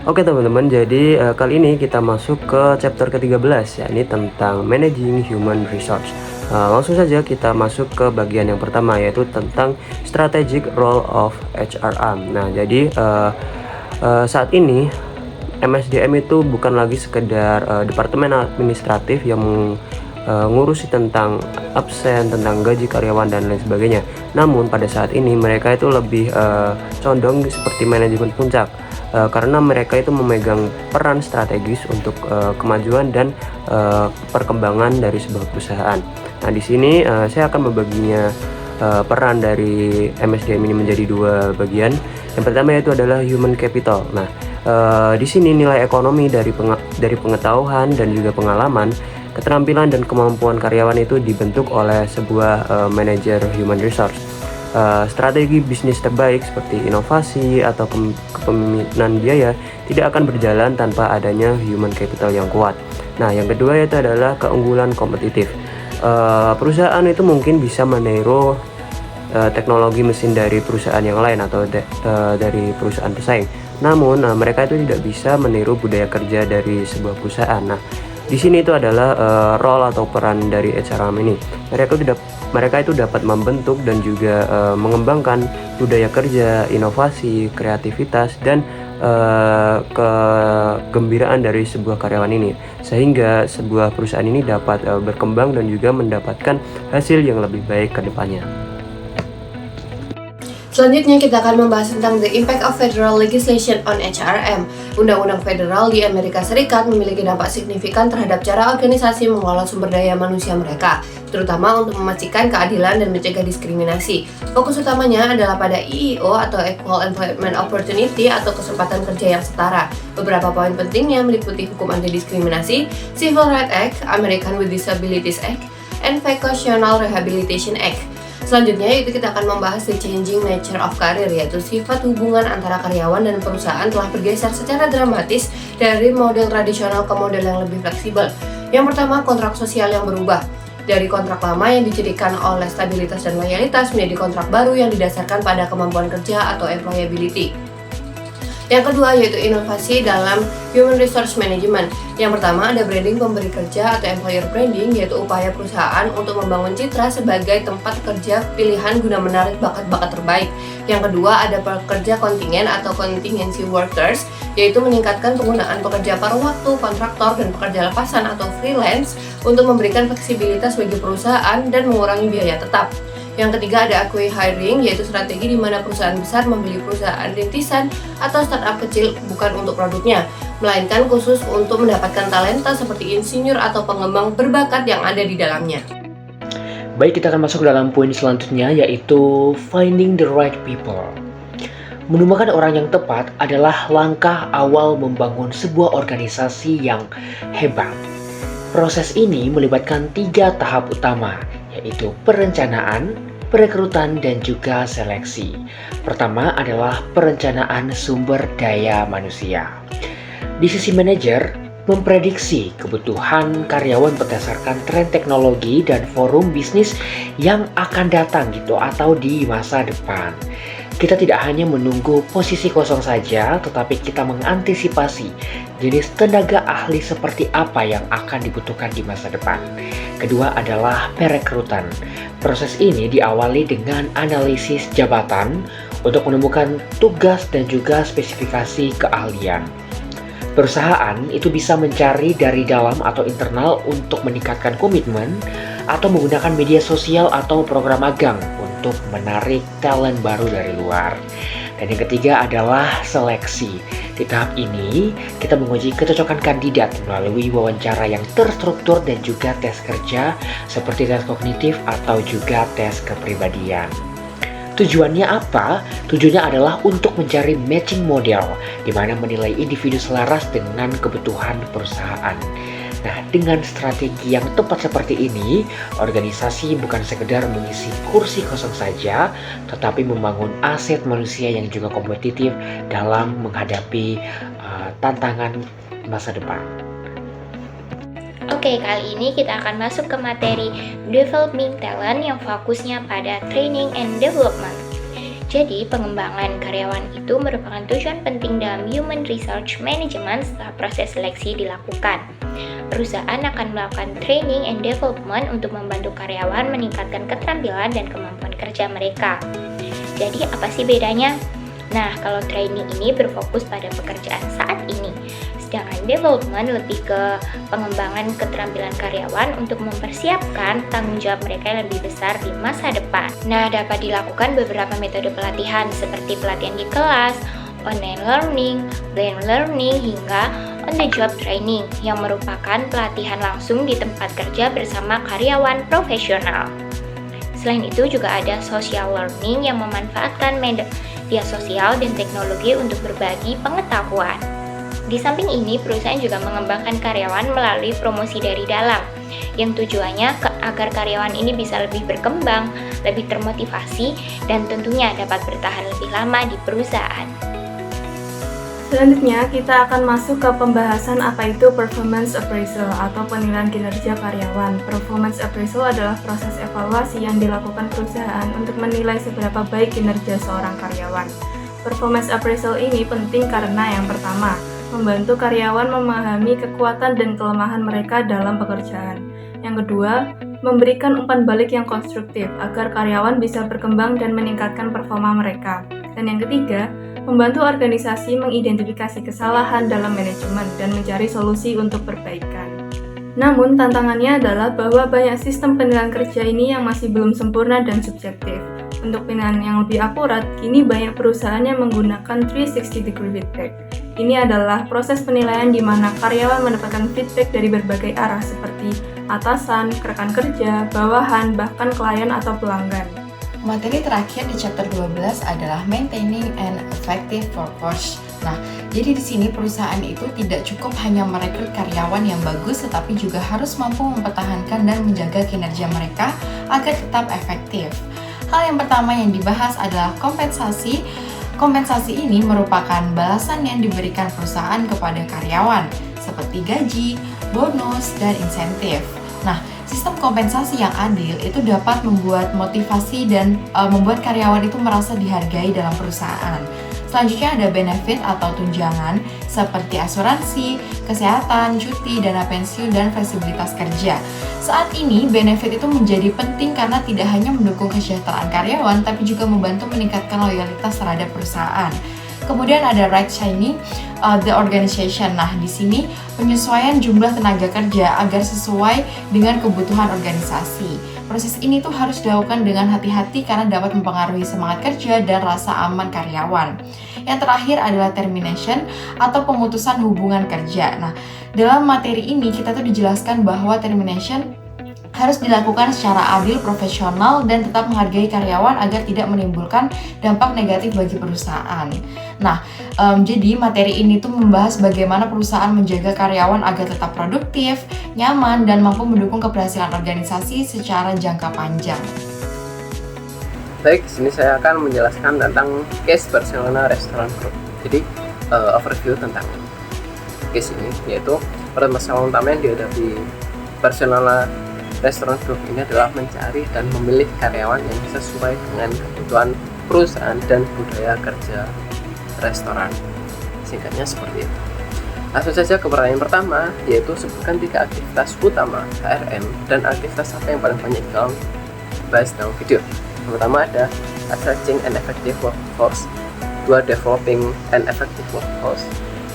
Oke teman-teman, jadi kali ini kita masuk ke chapter ke-13, yakni tentang Managing Human Resource. Langsung saja kita masuk ke bagian yang pertama, yaitu tentang Strategic Role of HRM. Nah, jadi saat ini MSDM itu bukan lagi sekedar departemen administratif yang ngurusi tentang absen, tentang gaji karyawan dan lain sebagainya. Namun pada saat ini mereka itu lebih condong seperti manajemen puncak, karena mereka itu memegang peran strategis untuk kemajuan dan perkembangan dari sebuah perusahaan. Nah, di sini saya akan membaginya peran dari MSDM ini menjadi dua bagian. Yang pertama yaitu adalah human capital. Nah, di sini nilai ekonomi dari pengetahuan dan juga pengalaman, keterampilan dan kemampuan karyawan itu dibentuk oleh sebuah manajer human resource. Strategi bisnis terbaik seperti inovasi atau kepemimpinan biaya tidak akan berjalan tanpa adanya human capital yang kuat. Nah, yang kedua yaitu adalah keunggulan kompetitif. Perusahaan itu mungkin bisa meniru teknologi mesin dari perusahaan yang lain atau dari perusahaan pesaing. Namun mereka itu tidak bisa meniru budaya kerja dari sebuah perusahaan. Nah, di sini itu adalah role atau peran dari HRM ini. Mereka itu dapat membentuk dan juga mengembangkan budaya kerja, inovasi, kreativitas, dan kegembiraan dari sebuah karyawan ini, sehingga sebuah perusahaan ini dapat berkembang dan juga mendapatkan hasil yang lebih baik ke depannya. Selanjutnya kita akan membahas tentang the impact of federal legislation on HRM. Undang-undang federal di Amerika Serikat memiliki dampak signifikan terhadap cara organisasi mengelola sumber daya manusia mereka, terutama untuk memastikan keadilan dan mencegah diskriminasi. Fokus utamanya adalah pada EEO atau Equal Employment Opportunity atau kesempatan kerja yang setara. Beberapa poin pentingnya meliputi hukum anti-diskriminasi, Civil Rights Act, American with Disabilities Act, and Vocational Rehabilitation Act. Selanjutnya yaitu kita akan membahas the changing nature of career, yaitu sifat hubungan antara karyawan dan perusahaan telah bergeser secara dramatis dari model tradisional ke model yang lebih fleksibel. Yang pertama, kontrak sosial yang berubah. Dari kontrak lama yang dicirikan oleh stabilitas dan loyalitas menjadi kontrak baru yang didasarkan pada kemampuan kerja atau employability. Yang kedua yaitu inovasi dalam human resource management. Yang pertama ada branding pemberi kerja atau employer branding, yaitu upaya perusahaan untuk membangun citra sebagai tempat kerja pilihan guna menarik bakat-bakat terbaik. Yang kedua ada pekerja kontingen atau contingency workers, yaitu meningkatkan penggunaan pekerja paruh waktu, kontraktor, dan pekerja lepasan atau freelance untuk memberikan fleksibilitas bagi perusahaan dan mengurangi biaya tetap. Yang ketiga ada acqui-hiring, yaitu strategi di mana perusahaan besar membeli perusahaan rintisan atau startup kecil bukan untuk produknya, melainkan khusus untuk mendapatkan talenta seperti insinyur atau pengembang berbakat yang ada di dalamnya. Baik, kita akan masuk ke dalam poin selanjutnya, yaitu finding the right people. Menemukan orang yang tepat adalah langkah awal membangun sebuah organisasi yang hebat. Proses ini melibatkan 3 tahap utama, yaitu perencanaan, perekrutan, dan juga seleksi. Pertama adalah perencanaan sumber daya manusia. Di sisi manajer, memprediksi kebutuhan karyawan berdasarkan tren teknologi dan forum bisnis yang akan datang atau di masa depan. Kita tidak hanya menunggu posisi kosong saja, tetapi kita mengantisipasi jenis tenaga ahli seperti apa yang akan dibutuhkan di masa depan. Kedua adalah perekrutan. Proses ini diawali dengan analisis jabatan untuk menemukan tugas dan juga spesifikasi keahlian. Perusahaan itu bisa mencari dari dalam atau internal untuk meningkatkan komitmen atau menggunakan media sosial atau program magang untuk menarik talent baru dari luar. Dan yang ketiga adalah seleksi. Di tahap ini, kita menguji kecocokan kandidat melalui wawancara yang terstruktur dan juga tes kerja seperti tes kognitif atau juga tes kepribadian. Tujuannya apa? Tujuannya adalah untuk mencari matching model, di mana menilai individu selaras dengan kebutuhan perusahaan. Nah, dengan strategi yang tepat seperti ini, organisasi bukan sekedar mengisi kursi kosong saja, tetapi membangun aset manusia yang juga kompetitif dalam menghadapi tantangan masa depan. Oke, kali ini kita akan masuk ke materi Developing Talent yang fokusnya pada Training and Development. Jadi, pengembangan karyawan itu merupakan tujuan penting dalam human resource management setelah proses seleksi dilakukan. Perusahaan akan melakukan training and development untuk membantu karyawan meningkatkan keterampilan dan kemampuan kerja mereka. Jadi, apa sih bedanya? Nah, kalau training ini berfokus pada pekerjaan saat ini, sedangkan development lebih ke pengembangan keterampilan karyawan untuk mempersiapkan tanggung jawab mereka yang lebih besar di masa depan. Nah, dapat dilakukan beberapa metode pelatihan seperti pelatihan di kelas, online learning, blended learning, hingga on-the-job training yang merupakan pelatihan langsung di tempat kerja bersama karyawan profesional. Selain itu juga ada social learning yang memanfaatkan media sosial dan teknologi untuk berbagi pengetahuan. Di samping ini, perusahaan juga mengembangkan karyawan melalui promosi dari dalam, yang tujuannya agar karyawan ini bisa lebih berkembang, lebih termotivasi, dan tentunya dapat bertahan lebih lama di perusahaan. Selanjutnya, kita akan masuk ke pembahasan apa itu performance appraisal atau penilaian kinerja karyawan. Performance appraisal adalah proses evaluasi yang dilakukan perusahaan untuk menilai seberapa baik kinerja seorang karyawan. Performance appraisal ini penting karena yang pertama, membantu karyawan memahami kekuatan dan kelemahan mereka dalam pekerjaan. Yang kedua, memberikan umpan balik yang konstruktif agar karyawan bisa berkembang dan meningkatkan performa mereka. Dan yang ketiga, membantu organisasi mengidentifikasi kesalahan dalam manajemen dan mencari solusi untuk perbaikan. Namun, tantangannya adalah bahwa banyak sistem penilaian kerja ini yang masih belum sempurna dan subjektif. Untuk penilaian yang lebih akurat, kini banyak perusahaan yang menggunakan 360-degree feedback. Ini adalah proses penilaian di mana karyawan mendapatkan feedback dari berbagai arah seperti atasan, rekan kerja, bawahan, bahkan klien atau pelanggan. Materi terakhir di chapter 12 adalah maintaining an effective workforce. Nah, jadi di sini perusahaan itu tidak cukup hanya merekrut karyawan yang bagus, tetapi juga harus mampu mempertahankan dan menjaga kinerja mereka agar tetap efektif. Hal yang pertama yang dibahas adalah kompensasi. Kompensasi ini merupakan balasan yang diberikan perusahaan kepada karyawan, seperti gaji, bonus, dan insentif. Nah, sistem kompensasi yang adil itu dapat membuat motivasi dan membuat karyawan itu merasa dihargai dalam perusahaan. Selanjutnya ada benefit atau tunjangan seperti asuransi, kesehatan, cuti, dana pensiun, dan fleksibilitas kerja. Saat ini benefit itu menjadi penting karena tidak hanya mendukung kesejahteraan karyawan tapi juga membantu meningkatkan loyalitas terhadap perusahaan. Kemudian ada right signing the organization. Nah, di sini penyesuaian jumlah tenaga kerja agar sesuai dengan kebutuhan organisasi. Proses ini tuh harus dilakukan dengan hati-hati karena dapat mempengaruhi semangat kerja dan rasa aman karyawan. Yang terakhir adalah termination atau pemutusan hubungan kerja. Nah, dalam materi ini kita tuh dijelaskan bahwa termination harus dilakukan secara adil, profesional, dan tetap menghargai karyawan agar tidak menimbulkan dampak negatif bagi perusahaan. Nah, jadi materi ini tuh membahas bagaimana perusahaan menjaga karyawan agar tetap produktif, nyaman, dan mampu mendukung keberhasilan organisasi secara jangka panjang. Baik, di sini saya akan menjelaskan tentang case Barcelona Restaurant Group. Jadi, overview tentang case ini, yaitu permasalahan utama yang dihadapi Barcelona Restaurant Group ini adalah mencari dan memilih karyawan yang sesuai dengan kebutuhan perusahaan dan budaya kerja restoran. Singkatnya seperti itu. Langsung saja ke pertanyaan pertama, yaitu sebutkan 3 aktivitas utama HRM dan aktivitas apa yang paling banyak dalam bahas dalam video. Yang pertama ada attracting an effective workforce, 2 developing an effective workforce,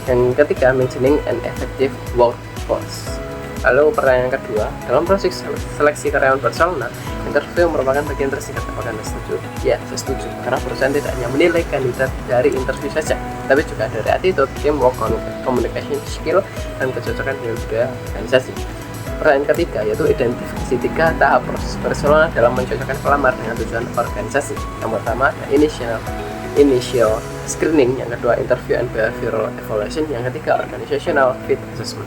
yang ketiga maintaining an effective workforce. Lalu pertanyaan kedua, dalam proses seleksi karyawan Barcelona, interview merupakan bagian tersingkat. Apakah Anda setuju? Ya, saya setuju. Karena perusahaan tidak hanya menilai kandidat dari interview saja, tapi juga dari attitude, teamwork, communication skill, dan kecocokan dengan budaya organisasi. Pertanyaan ketiga yaitu identifikasi 3 tahap proses Barcelona dalam mencocokkan pelamar dengan tujuan organisasi. Yang pertama ada initial screening, yang kedua interview and behavioral evaluation, yang ketiga organizational fit assessment.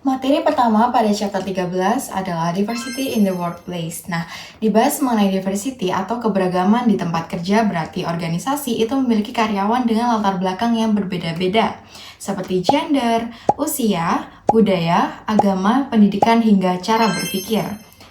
Materi pertama pada chapter 13 adalah diversity in the workplace. Nah, dibahas mengenai diversity atau keberagaman di tempat kerja berarti organisasi itu memiliki karyawan dengan latar belakang yang berbeda-beda, seperti gender, usia, budaya, agama, pendidikan, hingga cara berpikir.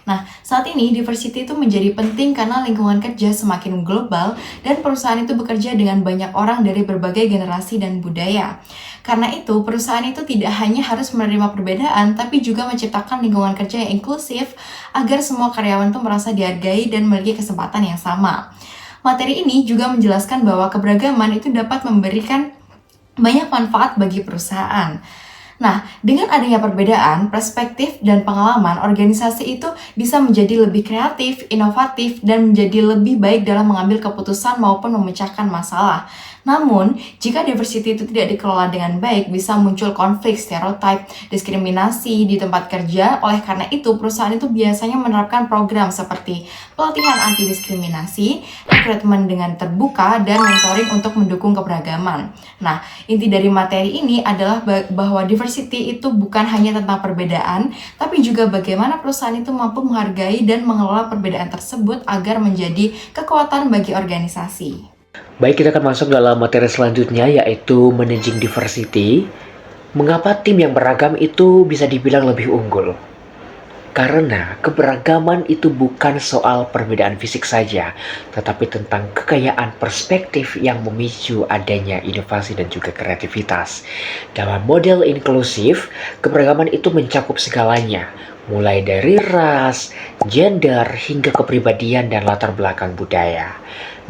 Nah, saat ini diversity itu menjadi penting karena lingkungan kerja semakin global dan perusahaan itu bekerja dengan banyak orang dari berbagai generasi dan budaya. Karena itu, perusahaan itu tidak hanya harus menerima perbedaan, tapi juga menciptakan lingkungan kerja yang inklusif agar semua karyawan itu merasa dihargai dan memiliki kesempatan yang sama. Materi ini juga menjelaskan bahwa keberagaman itu dapat memberikan banyak manfaat bagi perusahaan. Nah, dengan adanya perbedaan, perspektif, dan pengalaman, organisasi itu bisa menjadi lebih kreatif, inovatif, dan menjadi lebih baik dalam mengambil keputusan maupun memecahkan masalah. Namun, jika diversity itu tidak dikelola dengan baik, bisa muncul konflik, stereotip, diskriminasi di tempat kerja. Oleh karena itu, perusahaan itu biasanya menerapkan program seperti pelatihan anti-diskriminasi, rekrutmen dengan terbuka, dan mentoring untuk mendukung keberagaman. Nah, inti dari materi ini adalah bahwa diversity itu bukan hanya tentang perbedaan, tapi juga bagaimana perusahaan itu mampu menghargai dan mengelola perbedaan tersebut agar menjadi kekuatan bagi organisasi. Baik, kita akan masuk dalam materi selanjutnya, yaitu Managing Diversity. Mengapa tim yang beragam itu bisa dibilang lebih unggul? Karena keberagaman itu bukan soal perbedaan fisik saja, tetapi tentang kekayaan perspektif yang memicu adanya inovasi dan juga kreativitas. Dalam model inklusif, keberagaman itu mencakup segalanya, mulai dari ras, gender, hingga kepribadian dan latar belakang budaya.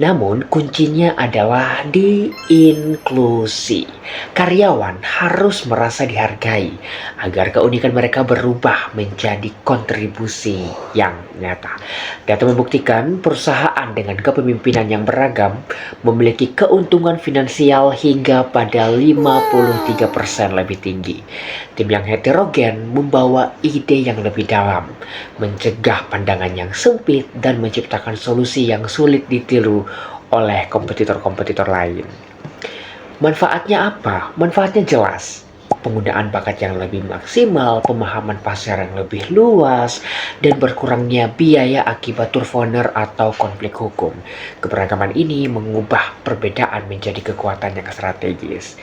Namun kuncinya adalah di inklusi. Karyawan harus merasa dihargai agar keunikan mereka berubah menjadi kontribusi yang nyata. Data membuktikan perusahaan dengan kepemimpinan yang beragam memiliki keuntungan finansial hingga pada 53% lebih tinggi. Tim yang heterogen membawa ide yang lebih dalam, mencegah pandangan yang sempit, dan menciptakan solusi yang sulit ditiru oleh kompetitor-kompetitor lain. Manfaatnya apa? Manfaatnya jelas. Penggunaan bakat yang lebih maksimal, pemahaman pasar yang lebih luas, dan berkurangnya biaya akibat turnover atau konflik hukum. Keberagaman ini mengubah perbedaan menjadi kekuatan yang strategis.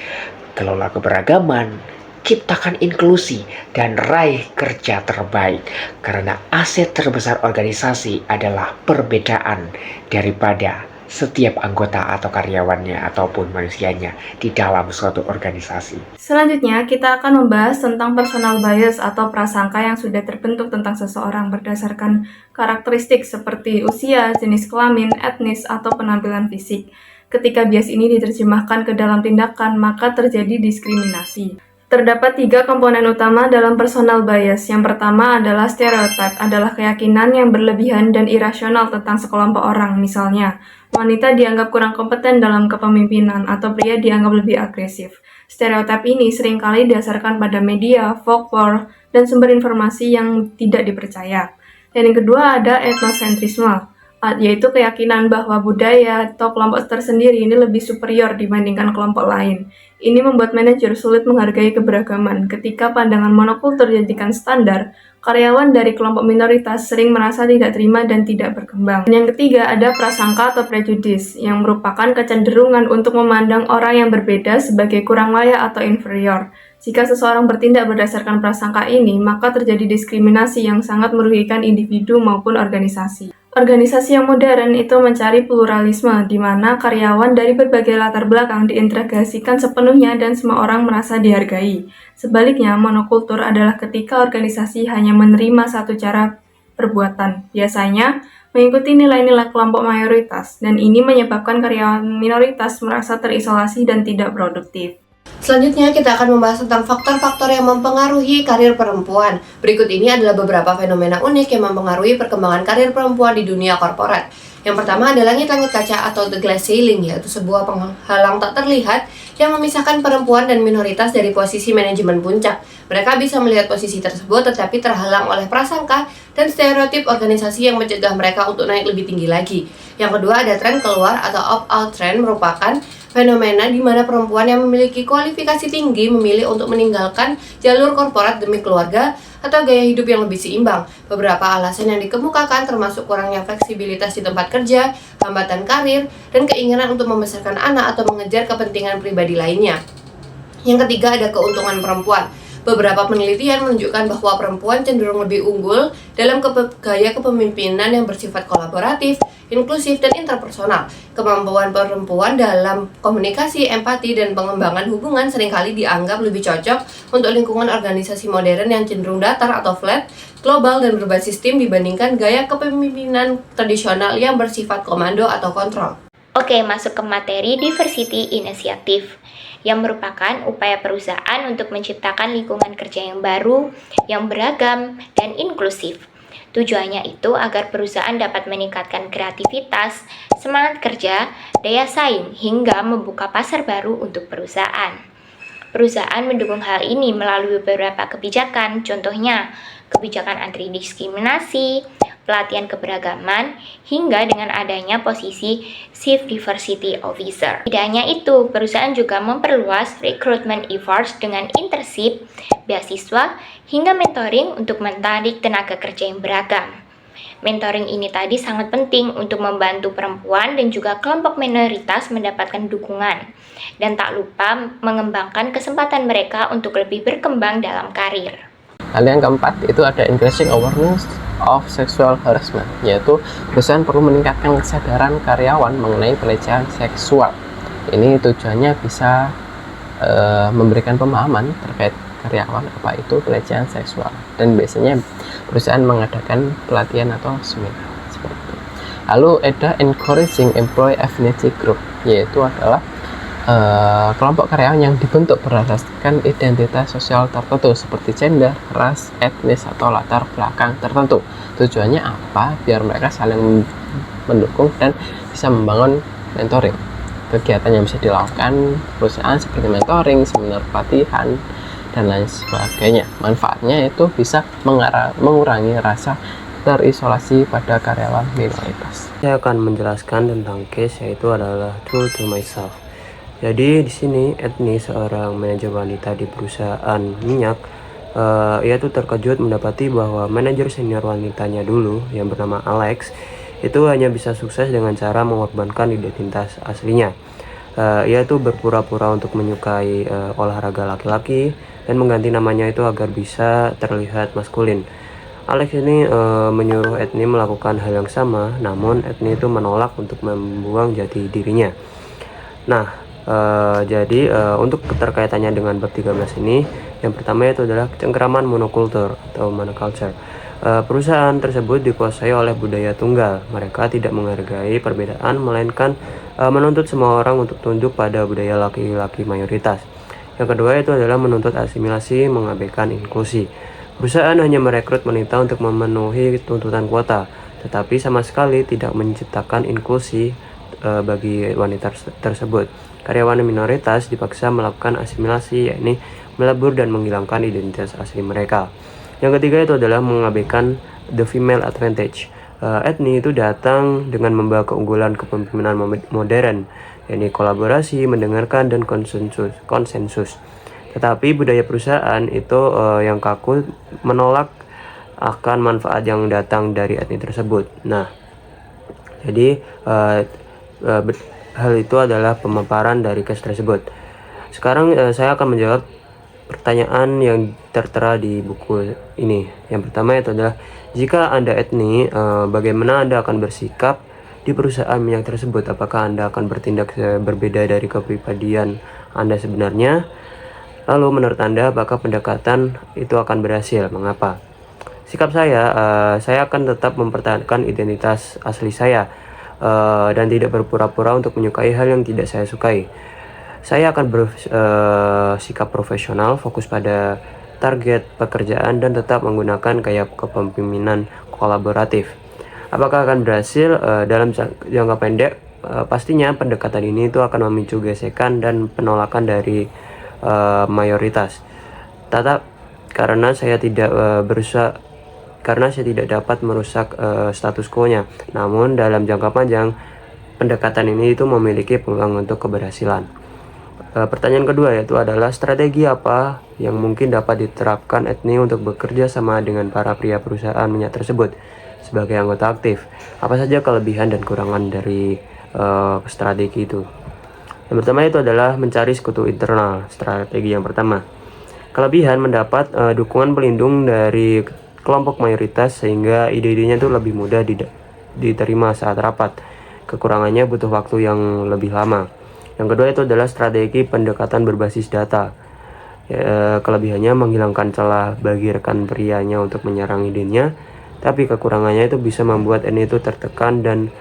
Kelola keberagaman, ciptakan inklusi, dan raih kerja terbaik. Karena aset terbesar organisasi adalah perbedaan daripada setiap anggota atau karyawannya ataupun manusianya di dalam suatu organisasi. Selanjutnya, kita akan membahas tentang personal bias atau prasangka yang sudah terbentuk tentang seseorang berdasarkan karakteristik seperti usia, jenis kelamin, etnis, atau penampilan fisik. Ketika bias ini diterjemahkan ke dalam tindakan, maka terjadi diskriminasi. Terdapat 3 komponen utama dalam personal bias. Yang pertama adalah stereotip, adalah keyakinan yang berlebihan dan irasional tentang sekelompok orang. Misalnya, wanita dianggap kurang kompeten dalam kepemimpinan atau pria dianggap lebih agresif. Stereotip ini seringkali didasarkan pada media, folklore, dan sumber informasi yang tidak dipercaya. Dan yang kedua ada etnosentrisme, yaitu keyakinan bahwa budaya atau kelompok tersendiri ini lebih superior dibandingkan kelompok lain. Ini membuat manajer sulit menghargai keberagaman. Ketika pandangan monokultur dijadikan standar, karyawan dari kelompok minoritas sering merasa tidak terima dan tidak berkembang. Dan yang ketiga ada prasangka atau prejudice, yang merupakan kecenderungan untuk memandang orang yang berbeda sebagai kurang layak atau inferior. Jika seseorang bertindak berdasarkan prasangka ini, maka terjadi diskriminasi yang sangat merugikan individu maupun organisasi. Organisasi yang modern itu mencari pluralisme, di mana karyawan dari berbagai latar belakang diintegrasikan sepenuhnya dan semua orang merasa dihargai. Sebaliknya, monokultur adalah ketika organisasi hanya menerima satu cara perbuatan, biasanya mengikuti nilai-nilai kelompok mayoritas, dan ini menyebabkan karyawan minoritas merasa terisolasi dan tidak produktif. Selanjutnya kita akan membahas tentang faktor-faktor yang mempengaruhi karir perempuan. Berikut ini adalah beberapa fenomena unik yang mempengaruhi perkembangan karir perempuan di dunia korporat. Yang pertama ada langit-langit kaca atau the glass ceiling, yaitu sebuah penghalang tak terlihat yang memisahkan perempuan dan minoritas dari posisi manajemen puncak. Mereka bisa melihat posisi tersebut tetapi terhalang oleh prasangka dan stereotip organisasi yang mencegah mereka untuk naik lebih tinggi lagi. Yang kedua ada tren keluar atau opt-out trend, merupakan fenomena di mana perempuan yang memiliki kualifikasi tinggi memilih untuk meninggalkan jalur korporat demi keluarga atau gaya hidup yang lebih seimbang. Beberapa alasan yang dikemukakan termasuk kurangnya fleksibilitas di tempat kerja, hambatan karir, dan keinginan untuk membesarkan anak atau mengejar kepentingan pribadi lainnya. Yang ketiga ada keuntungan perempuan. Beberapa penelitian menunjukkan bahwa perempuan cenderung lebih unggul dalam gaya kepemimpinan yang bersifat kolaboratif, inklusif, dan interpersonal. Kemampuan perempuan dalam komunikasi, empati, dan pengembangan hubungan seringkali dianggap lebih cocok untuk lingkungan organisasi modern yang cenderung datar atau flat, global, dan berbasis tim dibandingkan gaya kepemimpinan tradisional yang bersifat komando atau kontrol. Oke, masuk ke materi Diversity Initiative, yang merupakan upaya perusahaan untuk menciptakan lingkungan kerja yang baru, yang beragam, dan inklusif. Tujuannya itu agar perusahaan dapat meningkatkan kreativitas, semangat kerja, daya saing, hingga membuka pasar baru untuk perusahaan. Perusahaan mendukung hal ini melalui beberapa kebijakan, contohnya kebijakan anti diskriminasi, pelatihan keberagaman, hingga dengan adanya posisi Chief Diversity Officer. Tidak hanya itu, perusahaan juga memperluas recruitment efforts dengan internship, beasiswa, hingga mentoring untuk menarik tenaga kerja yang beragam. Mentoring ini tadi sangat penting untuk membantu perempuan dan juga kelompok minoritas mendapatkan dukungan, dan tak lupa mengembangkan kesempatan mereka untuk lebih berkembang dalam karir. Hal yang keempat itu ada increasing awareness of sexual harassment, yaitu perusahaan perlu meningkatkan kesadaran karyawan mengenai pelecehan seksual. Ini tujuannya bisa memberikan pemahaman terkait karyawan apa itu pelecehan seksual, dan biasanya perusahaan mengadakan pelatihan atau seminar seperti itu. Lalu ada encouraging employee affinity group, yaitu adalah kelompok karyawan yang dibentuk berdasarkan identitas sosial tertentu seperti gender, ras, etnis, atau latar belakang tertentu. Tujuannya apa? Biar mereka saling mendukung dan bisa membangun mentoring. Kegiatan yang bisa dilakukan perusahaan seperti mentoring, seminar pelatihan, dan lain sebagainya. Manfaatnya itu bisa mengurangi rasa terisolasi pada karyawan minoritas. Saya akan menjelaskan tentang case, yaitu adalah True to Myself. Jadi di sini Edni, seorang manajer wanita di perusahaan minyak, ia tuh terkejut mendapati bahwa manajer senior wanitanya dulu yang bernama Alex itu hanya bisa sukses dengan cara mengorbankan identitas aslinya. Ia tuh berpura-pura untuk menyukai olahraga laki-laki dan mengganti namanya itu agar bisa terlihat maskulin. Alex ini menyuruh Edni melakukan hal yang sama, namun Edni itu menolak untuk membuang jati dirinya. Nah, jadi untuk keterkaitannya dengan bab 13 ini, yang pertama itu adalah cengkeraman monokultur atau monoculture. Perusahaan tersebut dikuasai oleh budaya tunggal. Mereka tidak menghargai perbedaan, melainkan menuntut semua orang untuk tunduk pada budaya laki-laki mayoritas. Yang kedua itu adalah menuntut asimilasi, mengabaikan inklusi. Perusahaan hanya merekrut wanita untuk memenuhi tuntutan kuota, tetapi sama sekali tidak menciptakan inklusi bagi wanita tersebut. Karyawan minoritas dipaksa melakukan asimilasi, yakni melebur dan menghilangkan identitas asli mereka. Yang ketiga itu adalah mengabaikan the female advantage. Edni itu datang dengan membawa keunggulan kepemimpinan modern, yakni kolaborasi, mendengarkan, dan konsensus. Tetapi budaya perusahaan itu yang kaku, menolak akan manfaat yang datang dari Edni tersebut. Nah, jadi hal itu adalah pemaparan dari case tersebut. Sekarang saya akan menjawab pertanyaan yang tertera di buku ini. Yang pertama itu adalah, jika Anda Edni, bagaimana Anda akan bersikap di perusahaan minyak tersebut? Apakah Anda akan bertindak berbeda dari kepribadian Anda sebenarnya? Lalu menurut Anda, apakah pendekatan itu akan berhasil? Mengapa? Sikap saya akan tetap mempertahankan identitas asli saya, dan tidak berpura-pura untuk menyukai hal yang tidak saya sukai. Saya akan bersikap profesional, fokus pada target pekerjaan, dan tetap menggunakan gaya kepemimpinan kolaboratif. Apakah akan berhasil? Dalam jangka pendek, pastinya pendekatan ini itu akan memicu gesekan dan penolakan dari mayoritas. Karena saya tidak dapat merusak status quo-nya. Namun dalam jangka panjang, pendekatan ini itu memiliki peluang untuk keberhasilan. Pertanyaan kedua yaitu adalah, strategi apa yang mungkin dapat diterapkan Edni untuk bekerja sama dengan para pria perusahaan minyak tersebut sebagai anggota aktif? Apa saja kelebihan dan kurangan dari strategi itu? Yang pertama itu adalah mencari sekutu internal. Strategi yang pertama, Kelebihan mendapat dukungan pelindung dari kelompok mayoritas sehingga ide-idenya tuh lebih mudah diterima saat rapat. Kekurangannya butuh waktu yang lebih lama. Yang kedua itu adalah strategi pendekatan berbasis data. Kelebihannya menghilangkan celah bagi rekan prianya untuk menyerang idenya, tapi kekurangannya itu bisa membuat ini itu tertekan dan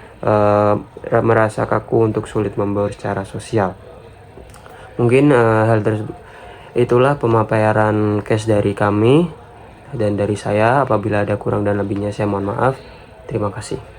merasa kaku untuk sulit membaur secara sosial. Mungkin hal tersebut itulah pemaparan case dari kami dan dari saya. Apabila ada kurang dan lebihnya saya mohon maaf. Terima kasih.